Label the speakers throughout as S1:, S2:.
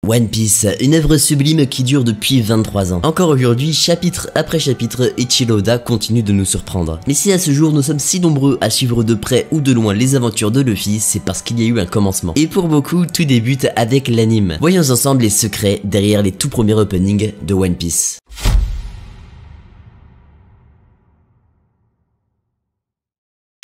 S1: One Piece, une œuvre sublime qui dure depuis 23 ans. Encore aujourd'hui, chapitre après chapitre, Eiichiro Oda continue de nous surprendre. Mais si à ce jour nous sommes si nombreux à suivre de près ou de loin les aventures de Luffy, c'est parce qu'il y a eu un commencement. Et pour beaucoup, tout débute avec l'anime. Voyons ensemble les secrets derrière les tout premiers openings de One Piece.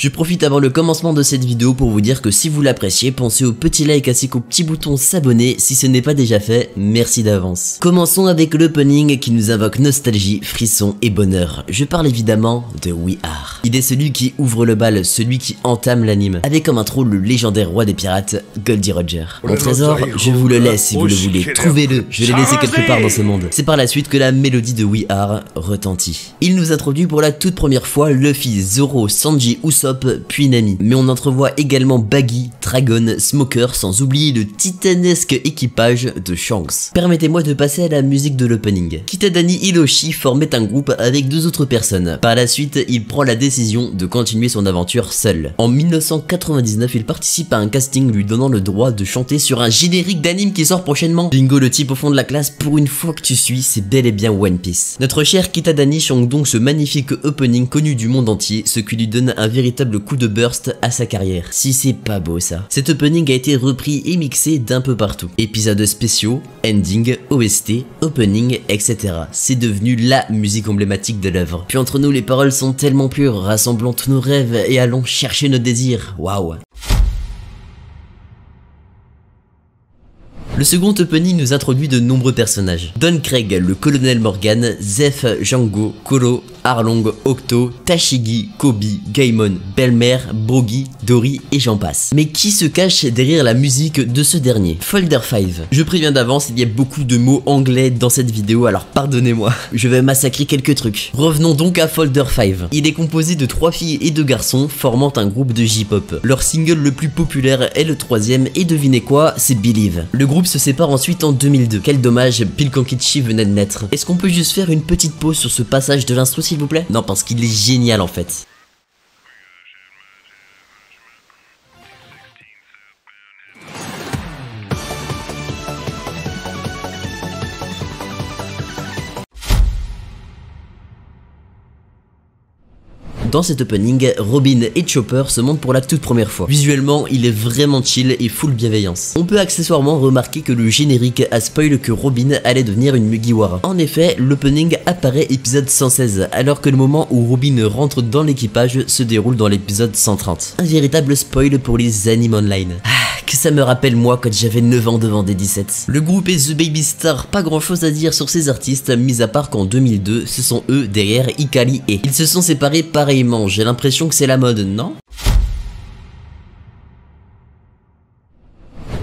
S1: Je profite avant le commencement de cette vidéo pour vous dire que si vous l'appréciez, pensez au petit like ainsi qu'au petit bouton s'abonner si ce n'est pas déjà fait, merci d'avance. Commençons avec l'opening qui nous invoque nostalgie, frisson et bonheur. Je parle évidemment de We Are. Il est celui qui ouvre le bal, celui qui entame l'anime, avec comme intro le légendaire roi des pirates, Goldie Roger. Mon trésor, je vous le laisse si vous le voulez, trouvez-le, je l'ai laissé quelque part dans ce monde. C'est par la suite que la mélodie de We Are retentit. Il nous introduit pour la toute première fois Luffy, Zoro, Sanji, Usopp, puis Nami. Mais on entrevoit également Baggy, Dragon, Smoker, sans oublier le titanesque équipage de Shanks. Permettez-moi de passer à la musique de l'opening. Kitadani Hiroshi formait un groupe avec deux autres personnes. Par la suite, il prend la décision de continuer son aventure seul. En 1999, il participe à un casting lui donnant le droit de chanter sur un générique d'anime qui sort prochainement. Bingo, le type au fond de la classe, pour une fois que tu suis, c'est bel et bien One Piece. Notre cher Kitadani chante donc ce magnifique opening connu du monde entier, ce qui lui donne un véritable coup de burst à sa carrière. Si c'est pas beau ça. Cet opening a été repris et mixé d'un peu partout. Épisodes spéciaux, ending, OST, opening, etc. C'est devenu la musique emblématique de l'œuvre. Puis entre nous, les paroles sont tellement pures, rassemblons tous nos rêves et allons chercher nos désirs. Waouh. Le second opening nous introduit de nombreux personnages. Don Craig, le colonel Morgan, Zeph, Django, Koro, Arlong, Octo, Tashigi, Kobe, Gaimon, Belmer, Brogy, Dory et j'en passe. Mais qui se cache derrière la musique de ce dernier? Folder 5. Je préviens d'avance, il y a beaucoup de mots anglais dans cette vidéo, alors pardonnez-moi, je vais massacrer quelques trucs. Revenons donc à Folder 5. Il est composé de 3 filles et 2 garçons formant un groupe de J-pop. Leur single le plus populaire est le 3ème et devinez quoi, c'est Believe. Le groupe se sépare ensuite en 2002. Quel dommage, pile quand Kichi venait de naître. Est-ce qu'on peut juste faire une petite pause sur ce passage de l'instro s'il vous plaît? Non, parce qu'il est génial en fait. Dans cet opening, Robin et Chopper se montrent pour la toute première fois. Visuellement, il est vraiment chill et full bienveillance. On peut accessoirement remarquer que le générique a spoil que Robin allait devenir une Mugiwara. En effet, l'opening apparaît épisode 116, alors que le moment où Robin rentre dans l'équipage se déroule dans l'épisode 130. Un véritable spoil pour les animes online. Que ça me rappelle moi quand j'avais 9 ans devant des 17. Le groupe est The Baby Star, pas grand chose à dire sur ces artistes, mis à part qu'en 2002, ce sont eux derrière Ikari et. Ils se sont séparés pareillement, j'ai l'impression que c'est la mode, non?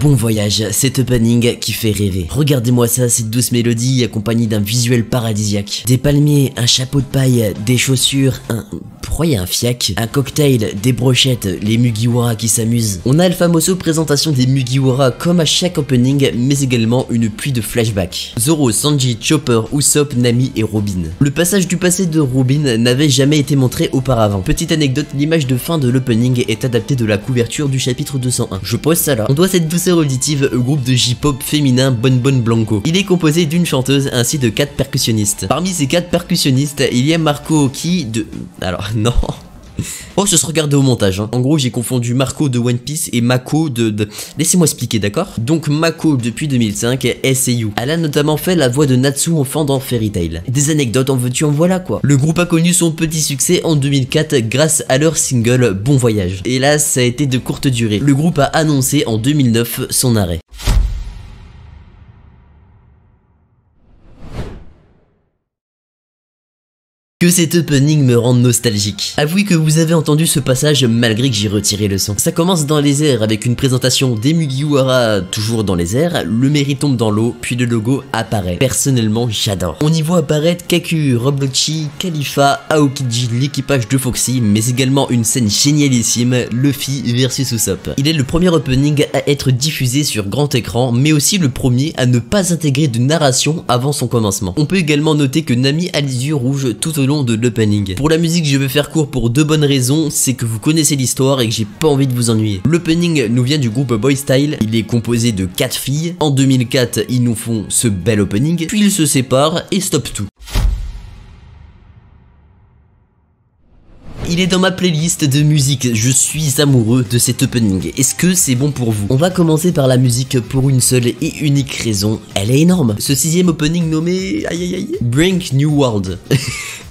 S1: Bon voyage, cet opening qui fait rêver. Regardez-moi ça, cette douce mélodie accompagnée d'un visuel paradisiaque. Des palmiers, un chapeau de paille, des chaussures, Pourquoi il y a un fiac? Un cocktail, des brochettes, les Mugiwara qui s'amusent. On a le famoso présentation des Mugiwara comme à chaque opening, mais également une pluie de flashbacks. Zoro, Sanji, Chopper, Usopp, Nami et Robin. Le passage du passé de Robin n'avait jamais été montré auparavant. Petite anecdote, l'image de fin de l'opening est adaptée de la couverture du chapitre 201. Je pose ça là. On doit cette douceur auditive au groupe de J-pop féminin Bon Bon Blanco. Il est composé d'une chanteuse ainsi de 4 percussionnistes. Parmi ces 4 percussionnistes, il y a Marco qui de... Alors non... Oh, ça se regarde au montage, hein. En gros, j'ai confondu Marco de One Piece et Mako de... Laissez-moi expliquer, d'accord? Donc, Mako, depuis 2005, est SAU. Elle a notamment fait la voix de Natsu enfant dans Fairy Tail. Des anecdotes, en veux-tu, en voilà, quoi. Le groupe a connu son petit succès en 2004 grâce à leur single Bon Voyage. Hélas, ça a été de courte durée. Le groupe a annoncé en 2009 son arrêt. Que cet opening me rend nostalgique. Avouez que vous avez entendu ce passage malgré que j'ai retiré le son. Ça commence dans les airs avec une présentation des Mugiwara toujours dans les airs, le Mary tombe dans l'eau, puis le logo apparaît. Personnellement, j'adore. On y voit apparaître Kaku, Roblochi, Khalifa, Aokiji, l'équipage de Foxy, mais également une scène génialissime, Luffy versus Usopp. Il est le premier opening à être diffusé sur grand écran, mais aussi le premier à ne pas intégrer de narration avant son commencement. On peut également noter que Nami a les yeux rouges tout au long long de l'opening. Pour la musique, je vais faire court pour deux bonnes raisons, c'est que vous connaissez l'histoire et que j'ai pas envie de vous ennuyer. L'opening nous vient du groupe Boy Style, il est composé de 4 filles. En 2004, ils nous font ce bel opening, puis ils se séparent et stoppent tout. Il est dans ma playlist de musique, je suis amoureux de cet opening. Est-ce que c'est bon pour vous? On va commencer par la musique pour une seule et unique raison, elle est énorme. Ce 6ème opening nommé Brink New World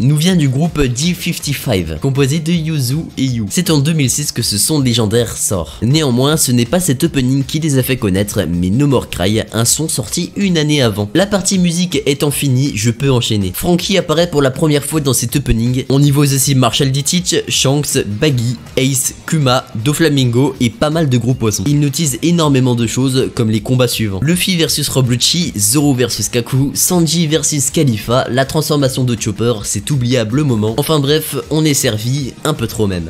S1: nous vient du groupe D55, composé de Yuzu et Yu. C'est en 2006 que ce son légendaire sort. Néanmoins, ce n'est pas cet opening qui les a fait connaître, mais No More Cry, un son sorti une année avant. La partie musique étant finie, je peux enchaîner. Frankie apparaît pour la première fois dans cet opening. On y voit aussi Marshall D. Teach, Shanks, Baggy, Ace, Kuma, Doflamingo et pas mal de gros poissons. Ils nous teasent énormément de choses comme les combats suivants. Luffy versus Rob Lucci, Zoro versus Kaku, Sanji versus Khalifa, la transformation de Chopper, c'est oubliable moment. Enfin bref, on est servi un peu trop même.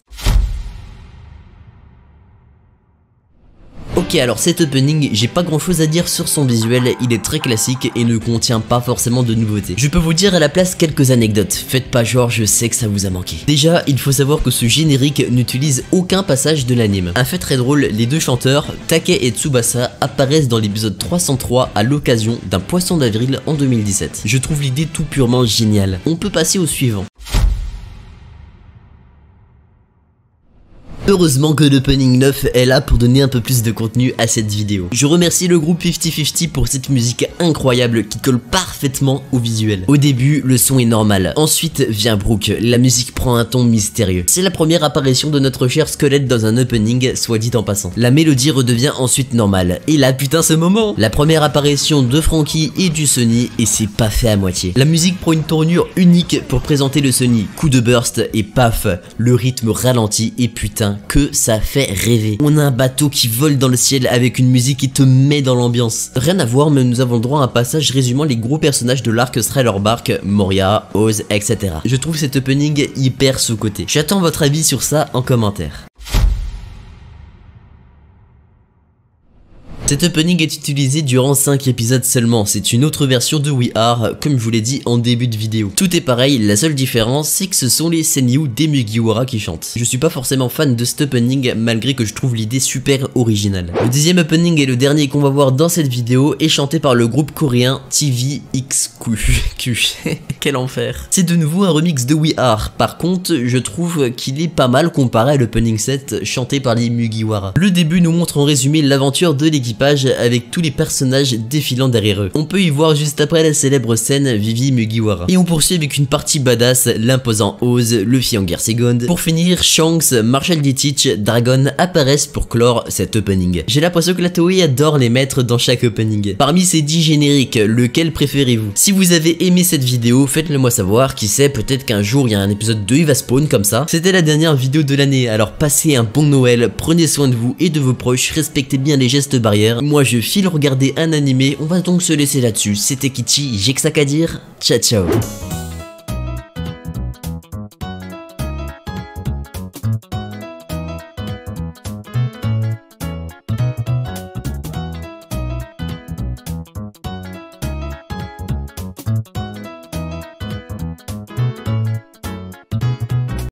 S1: Ok, alors cet opening, j'ai pas grand chose à dire sur son visuel, il est très classique et ne contient pas forcément de nouveautés. Je peux vous dire à la place quelques anecdotes, faites pas genre, je sais que ça vous a manqué. Déjà, il faut savoir que ce générique n'utilise aucun passage de l'anime. Un fait très drôle, les deux chanteurs, Take et Tsubasa, apparaissent dans l'épisode 303 à l'occasion d'un poisson d'avril en 2017. Je trouve l'idée tout purement géniale. On peut passer au suivant. Heureusement que l'opening 9 est là pour donner un peu plus de contenu à cette vidéo. Je remercie le groupe 50-50 pour cette musique incroyable qui colle parfaitement au visuel. Au début, le son est normal. Ensuite vient Brook, la musique prend un ton mystérieux. C'est la première apparition de notre cher squelette dans un opening, soit dit en passant. La mélodie redevient ensuite normale. Et là, putain, ce moment! La première apparition de Frankie et du Sunny, et c'est pas fait à moitié. La musique prend une tournure unique pour présenter le Sunny. Coup de burst et paf, le rythme ralentit et putain, que ça fait rêver. On a un bateau qui vole dans le ciel avec une musique qui te met dans l'ambiance. Rien à voir, mais nous avons le droit à un passage résumant les gros personnages de l'arc Thriller Bark, Moria, Oz, etc. Je trouve cet opening hyper sous-coté. J'attends votre avis sur ça en commentaire. Cet opening est utilisé durant 5 épisodes seulement, c'est une autre version de We Are, comme je vous l'ai dit en début de vidéo. Tout est pareil, la seule différence c'est que ce sont les Senyu des Mugiwara qui chantent. Je suis pas forcément fan de cet opening, malgré que je trouve l'idée super originale. Le deuxième opening et le dernier qu'on va voir dans cette vidéo est chanté par le groupe coréen TVXQ. Quel enfer. C'est de nouveau un remix de We Are, par contre je trouve qu'il est pas mal comparé à l'opening 7 chanté par les Mugiwara. Le début nous montre en résumé l'aventure de l'équipe avec tous les personnages défilant derrière eux. On peut y voir juste après la célèbre scène Vivi Mugiwara. Et on poursuit avec une partie badass, l'imposant Oz, Luffy en guerre seconde. Pour finir, Shanks, Marshall D. Teach, Dragon apparaissent pour clore cet opening. J'ai l'impression que la Toei adore les mettre dans chaque opening. Parmi ces 10 génériques, lequel préférez-vous? Si vous avez aimé cette vidéo, faites-le moi savoir, qui sait, peut-être qu'un jour il y a un épisode 2 il va spawn comme ça. C'était la dernière vidéo de l'année, alors passez un bon Noël, prenez soin de vous et de vos proches, respectez bien les gestes barrières. Moi je file regarder un animé, on va donc se laisser là-dessus. C'était Kichi, j'ai que ça qu'à dire, ciao ciao.